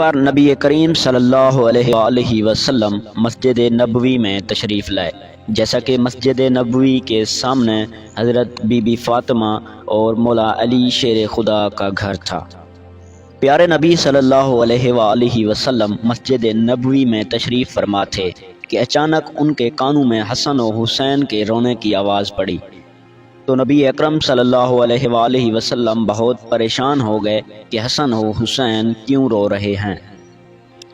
پر نبی کریم صلی اللہ علیہ وآلہ وسلم مسجد نبوی میں تشریف لائے، جیسا کہ مسجد نبوی کے سامنے حضرت بی بی فاطمہ اور مولا علی شیر خدا کا گھر تھا۔ پیارے نبی صلی اللہ علیہ وآلہ وسلم مسجد نبوی میں تشریف فرما تھے کہ اچانک ان کے کانوں میں حسن و حسین کے رونے کی آواز پڑی، تو نبی اکرم صلی اللہ علیہ وآلہ وسلم بہت پریشان ہو گئے کہ حسن و حسین کیوں رو رہے ہیں۔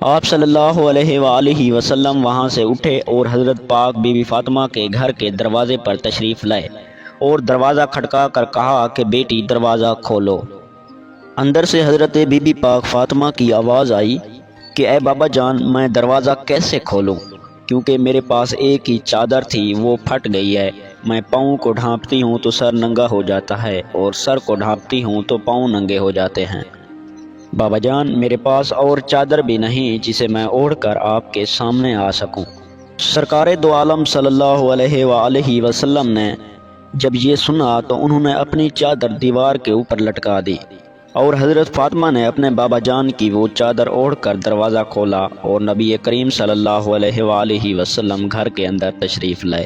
آپ صلی اللہ علیہ وآلہ وسلم وہاں سے اٹھے اور حضرت پاک بی بی فاطمہ کے گھر کے دروازے پر تشریف لائے اور دروازہ کھٹکا کر کہا کہ بیٹی دروازہ کھولو۔ اندر سے حضرت بی بی پاک فاطمہ کی آواز آئی کہ اے بابا جان، میں دروازہ کیسے کھولوں، کیونکہ میرے پاس ایک ہی چادر تھی، وہ پھٹ گئی ہے۔ میں پاؤں کو ڈھانپتی ہوں تو سر ننگا ہو جاتا ہے اور سر کو ڈھانپتی ہوں تو پاؤں ننگے ہو جاتے ہیں۔ بابا جان، میرے پاس اور چادر بھی نہیں جسے میں اوڑھ کر آپ کے سامنے آ سکوں۔ سرکار دو عالم صلی اللہ علیہ وآلہ وسلم نے جب یہ سنا تو انہوں نے اپنی چادر دیوار کے اوپر لٹکا دی اور حضرت فاطمہ نے اپنے بابا جان کی وہ چادر اوڑھ کر دروازہ کھولا اور نبی کریم صلی اللہ علیہ وآلہ وسلم گھر کے اندر تشریف لائے۔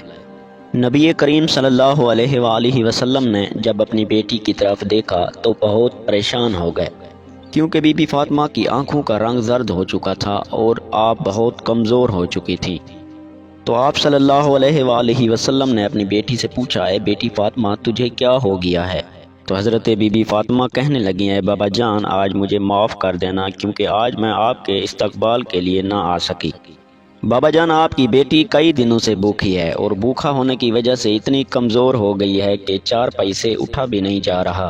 نبی کریم صلی اللہ علیہ وآلہ وسلم نے جب اپنی بیٹی کی طرف دیکھا تو بہت پریشان ہو گئے، کیونکہ بی بی فاطمہ کی آنکھوں کا رنگ زرد ہو چکا تھا اور آپ بہت کمزور ہو چکی تھی۔ تو آپ صلی اللہ علیہ وآلہ وسلم نے اپنی بیٹی سے پوچھا، اے بیٹی فاطمہ، تجھے کیا ہو گیا ہے؟ تو حضرت بی بی فاطمہ کہنے لگی، اے بابا جان، آج مجھے معاف کر دینا، کیونکہ آج میں آپ کے استقبال کے لیے نہ آ سکی۔ بابا جان، آپ کی بیٹی کئی دنوں سے بھوکھی ہے اور بھوکھا ہونے کی وجہ سے اتنی کمزور ہو گئی ہے کہ چارپائی سے اٹھا بھی نہیں جا رہا۔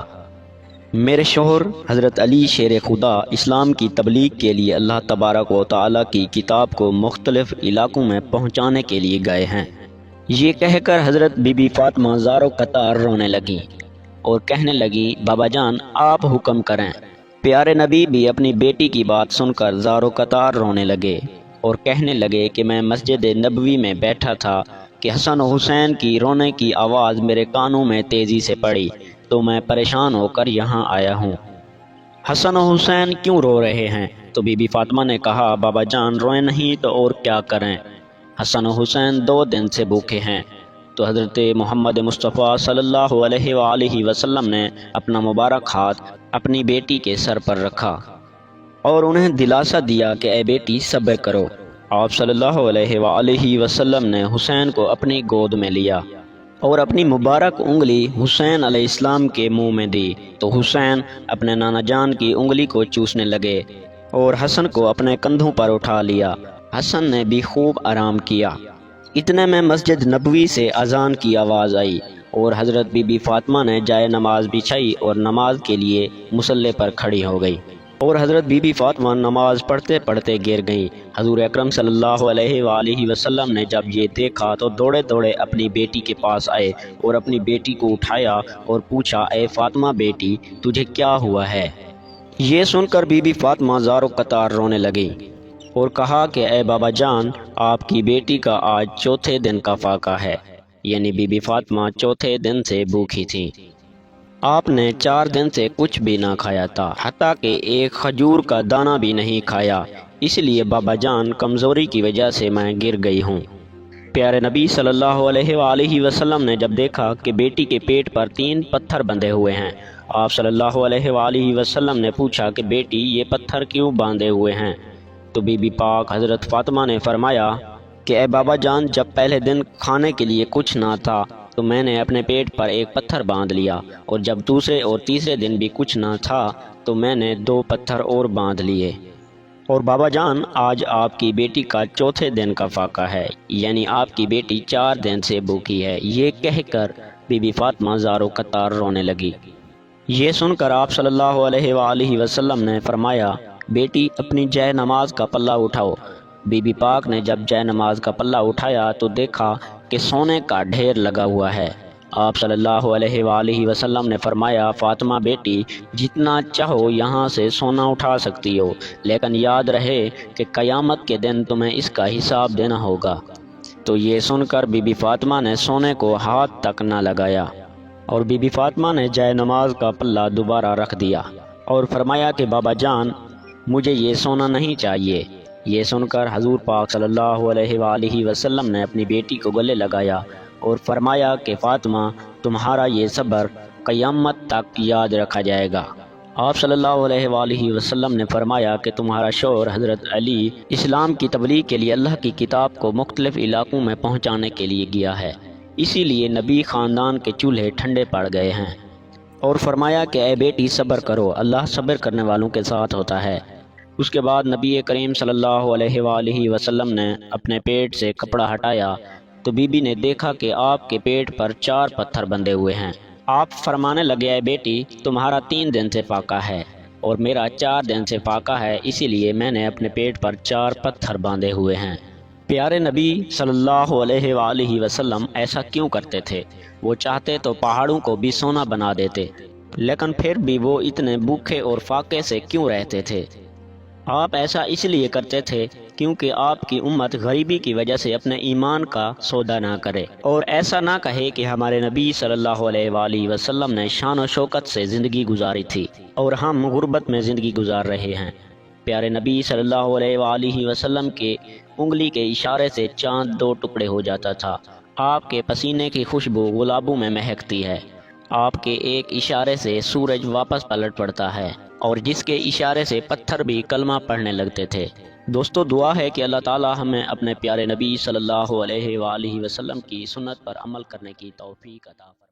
میرے شوہر حضرت علی شیر خدا اسلام کی تبلیغ کے لیے اللہ تبارک و تعالیٰ کی کتاب کو مختلف علاقوں میں پہنچانے کے لیے گئے ہیں۔ یہ کہہ کر حضرت بی بی فاطمہ زار و قطار رونے لگی اور کہنے لگی، بابا جان آپ حکم کریں۔ پیارے نبی بھی اپنی بیٹی کی بات سن کر زار و قطار رونے لگے اور کہنے لگے کہ میں مسجد نبوی میں بیٹھا تھا کہ حسن و حسین کی رونے کی آواز میرے کانوں میں تیزی سے پڑی، تو میں پریشان ہو کر یہاں آیا ہوں۔ حسن و حسین کیوں رو رہے ہیں؟ تو بی بی فاطمہ نے کہا، بابا جان روئیں نہیں تو اور کیا کریں، حسن و حسین 2 دن سے بھوکے ہیں۔ تو حضرت محمد مصطفیٰ صلی اللہ علیہ وآلہ وسلم نے اپنا مبارک ہاتھ اپنی بیٹی کے سر پر رکھا اور انہیں دلاسا دیا کہ اے بیٹی صبر کرو۔ آپ صلی اللہ علیہ وآلہ وسلم نے حسین کو اپنی گود میں لیا اور اپنی مبارک انگلی حسین علیہ السلام کے منہ میں دی، تو حسین اپنے نانا جان کی انگلی کو چوسنے لگے اور حسن کو اپنے کندھوں پر اٹھا لیا۔ حسن نے بھی خوب آرام کیا۔ اتنے میں مسجد نبوی سے اذان کی آواز آئی اور حضرت بی بی فاطمہ نے جائے نماز بچھائی اور نماز کے لیے مصلی پر کھڑی ہو گئی اور حضرت بی بی فاطمہ نماز پڑھتے پڑھتے گر گئیں۔ حضور اکرم صلی اللہ علیہ وآلہ وسلم نے جب یہ دیکھا تو دوڑے دوڑے اپنی بیٹی کے پاس آئے اور اپنی بیٹی کو اٹھایا اور پوچھا، اے فاطمہ بیٹی، تجھے کیا ہوا ہے؟ یہ سن کر بی بی فاطمہ زار و قطار رونے لگی اور کہا کہ اے بابا جان، آپ کی بیٹی کا آج 4تھے دن کا فاقہ ہے، یعنی بی بی فاطمہ 4تھے دن سے بھوکھی تھی۔ آپ نے 4 دن سے کچھ بھی نہ کھایا تھا، حتیٰ کہ ایک کھجور کا دانہ بھی نہیں کھایا، اس لیے بابا جان کمزوری کی وجہ سے میں گر گئی ہوں۔ پیارے نبی صلی اللہ علیہ وآلہ وسلم نے جب دیکھا کہ بیٹی کے پیٹ پر 3 پتھر بندھے ہوئے ہیں، آپ صلی اللہ علیہ وآلہ وسلم نے پوچھا کہ بیٹی یہ پتھر کیوں باندھے ہوئے ہیں؟ تو بی بی پاک حضرت فاطمہ نے فرمایا کہ اے بابا جان، جب پہلے دن کھانے کے لیے کچھ نہ تھا تو میں نے اپنے پیٹ پر ایک پتھر باندھ لیا، اور جب دوسرے اور تیسرے دن بھی کچھ نہ تھا تو میں نے 2 پتھر اور باندھ لیے، اور بابا جان آج آپ کی بیٹی کا 4تھے دن کا فاقہ ہے، یعنی آپ کی بیٹی 4 دن سے بھوکی ہے۔ یہ کہہ کر بی بی فاطمہ زار و قطار رونے لگی۔ یہ سن کر آپ صلی اللہ علیہ وآلہ وسلم نے فرمایا، بیٹی اپنی جے نماز کا پلہ اٹھاؤ۔ بی بی پاک نے جب جے نماز کا پلہ اٹھایا تو دیکھا کہ سونے کا ڈھیر لگا ہوا ہے۔ آپ صلی اللہ علیہ وآلہ وسلم نے فرمایا، فاطمہ بیٹی، جتنا چاہو یہاں سے سونا اٹھا سکتی ہو، لیکن یاد رہے کہ قیامت کے دن تمہیں اس کا حساب دینا ہوگا۔ تو یہ سن کر بی بی فاطمہ نے سونے کو ہاتھ تک نہ لگایا اور بی بی فاطمہ نے جے نماز کا پلہ دوبارہ رکھ دیا اور فرمایا کہ بابا جان، مجھے یہ سونا نہیں چاہیے۔ یہ سن کر حضور پاک صلی اللہ علیہ وآلہ وسلم نے اپنی بیٹی کو گلے لگایا اور فرمایا کہ فاطمہ، تمہارا یہ صبر قیامت تک یاد رکھا جائے گا۔ آپ صلی اللہ علیہ وآلہ وسلم نے فرمایا کہ تمہارا شوہر حضرت علی اسلام کی تبلیغ کے لیے اللہ کی کتاب کو مختلف علاقوں میں پہنچانے کے لیے گیا ہے، اسی لیے نبی خاندان کے چولہے ٹھنڈے پڑ گئے ہیں، اور فرمایا کہ اے بیٹی صبر کرو، اللہ صبر کرنے والوں کے ساتھ ہوتا ہے۔ اس کے بعد نبی کریم صلی اللہ علیہ وآلہ وسلم نے اپنے پیٹ سے کپڑا ہٹایا تو بی بی نے دیکھا کہ آپ کے پیٹ پر 4 پتھر بندھے ہوئے ہیں۔ آپ فرمانے لگے، اے بیٹی، تمہارا 3 دن سے فاقہ ہے اور میرا 4 دن سے فاقہ ہے، اسی لیے میں نے اپنے پیٹ پر 4 پتھر باندھے ہوئے ہیں۔ پیارے نبی صلی اللہ علیہ وآلہ وسلم ایسا کیوں کرتے تھے؟ وہ چاہتے تو پہاڑوں کو بھی سونا بنا دیتے، لیکن پھر بھی وہ اتنے بھوکے اور فاقے سے کیوں رہتے تھے؟ آپ ایسا اس لیے کرتے تھے کیونکہ آپ کی امت غریبی کی وجہ سے اپنے ایمان کا سودا نہ کرے اور ایسا نہ کہے کہ ہمارے نبی صلی اللہ علیہ وآلہ وسلم نے شان و شوکت سے زندگی گزاری تھی اور ہم غربت میں زندگی گزار رہے ہیں۔ پیارے نبی صلی اللہ علیہ وآلہ وسلم کے انگلی کے اشارے سے چاند 2 ٹکڑے ہو جاتا تھا۔ آپ کے پسینے کی خوشبو گلابوں میں مہکتی ہے۔ آپ کے ایک اشارے سے سورج واپس پلٹ پڑتا ہے اور جس کے اشارے سے پتھر بھی کلمہ پڑھنے لگتے تھے۔ دوستو، دعا ہے کہ اللہ تعالی ہمیں اپنے پیارے نبی صلی اللہ علیہ وآلہ وسلم کی سنت پر عمل کرنے کی توفیق عطا فرمائے۔